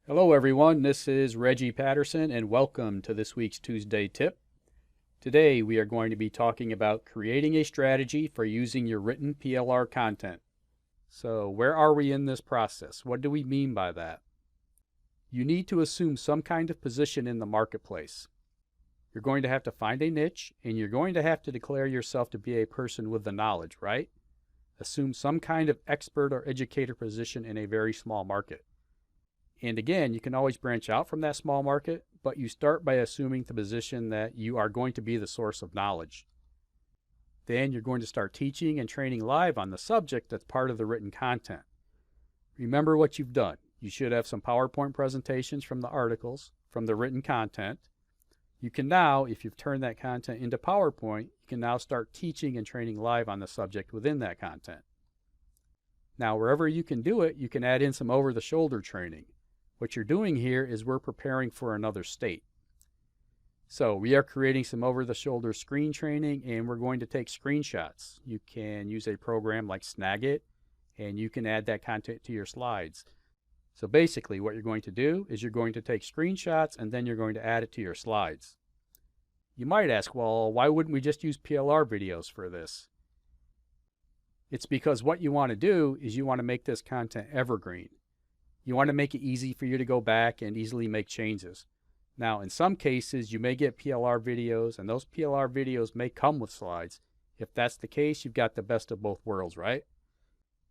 Hello everyone, this is Reggie Patterson and welcome to this week's Tuesday Tip. Today we are going to be talking about creating a strategy for using your written PLR content. So where are we in this process? What do we mean by that? You need to assume some kind of position in the marketplace. You're going to have to find a niche and you're going to have to declare yourself to be a person with the knowledge, right? Assume some kind of expert or educator position in a very small market. And again, you can always branch out from that small market, but you start by assuming the position that you are going to be the source of knowledge. Then you're going to start teaching and training live on the subject that's part of the written content. Remember what you've done. You should have some PowerPoint presentations from the articles, from the written content. You can now, if you've turned that content into PowerPoint, you can now start teaching and training live on the subject within that content. Now, wherever you can do it, you can add in some over-the-shoulder training. What you're doing here is we're preparing for another state. So we are creating some over-the-shoulder screen training and we're going to take screenshots. You can use a program like Snagit and you can add that content to your slides. So basically what you're going to do is you're going to take screenshots and then you're going to add it to your slides. You might ask, well, why wouldn't we just use PLR videos for this? It's because what you want to do is you want to make this content evergreen. You want to make it easy for you to go back and easily make changes. Now, in some cases, you may get PLR videos, and those PLR videos may come with slides. If that's the case, you've got the best of both worlds, right?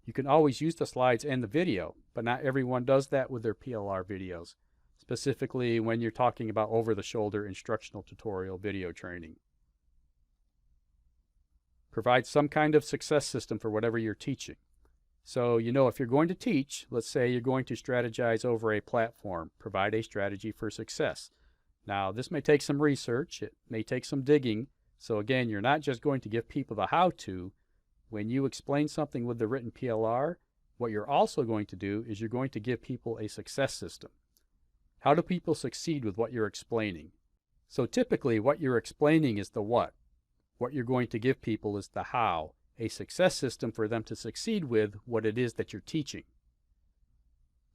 You can always use the slides and the video, but not everyone does that with their PLR videos, specifically when you're talking about over-the-shoulder instructional tutorial video training. Provide some kind of success system for whatever you're teaching. So, if you're going to teach, let's say you're going to strategize over a platform, provide a strategy for success. Now, this may take some research, it may take some digging. So again, you're not just going to give people the how-to. When you explain something with the written PLR, what you're also going to do is you're going to give people a success system. How do people succeed with what you're explaining? So typically, what you're explaining is the what. What you're going to give people is the how. A success system for them to succeed with what it is that you're teaching.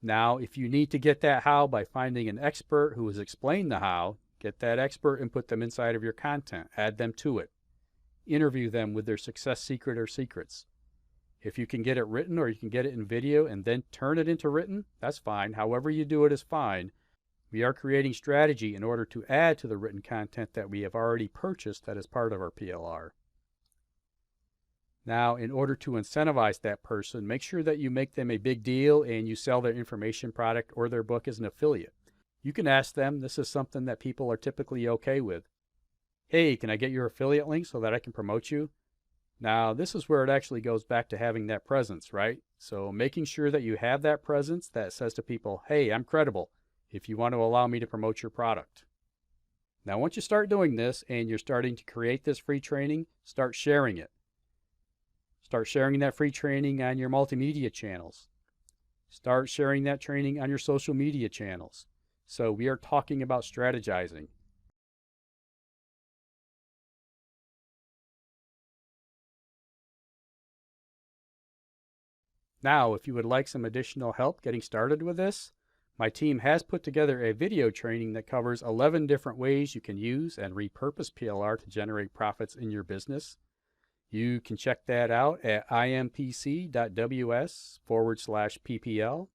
Now, if you need to get that how by finding an expert who has explained the how, get that expert and put them inside of your content. Add them to it. Interview them with their success secret or secrets. If you can get it written or you can get it in video and then turn it into written, that's fine. However you do it is fine. We are creating strategy in order to add to the written content that we have already purchased that is part of our PLR. Now, in order to incentivize that person, make sure that you make them a big deal and you sell their information product or their book as an affiliate. You can ask them, this is something that people are typically okay with. Hey, can I get your affiliate link so that I can promote you? Now, this is where it actually goes back to having that presence, right? So making sure that you have that presence that says to people, hey, I'm credible if you want to allow me to promote your product. Now, once you start doing this and you're starting to create this free training, start sharing it. Start sharing that free training on your multimedia channels. Start sharing that training on your social media channels. So we are talking about strategizing. Now, if you would like some additional help getting started with this, my team has put together a video training that covers 11 different ways you can use and repurpose PLR to generate profits in your business. You can check that out at impc.ws/PPL.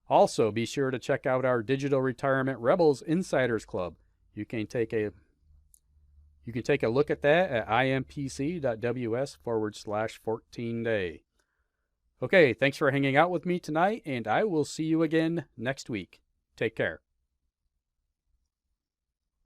Also, be sure to check out our Digital Retirement Rebels Insiders Club. You can take a look at that at impc.ws/14day. Okay, thanks for hanging out with me tonight, and I will see you again next week. Take care.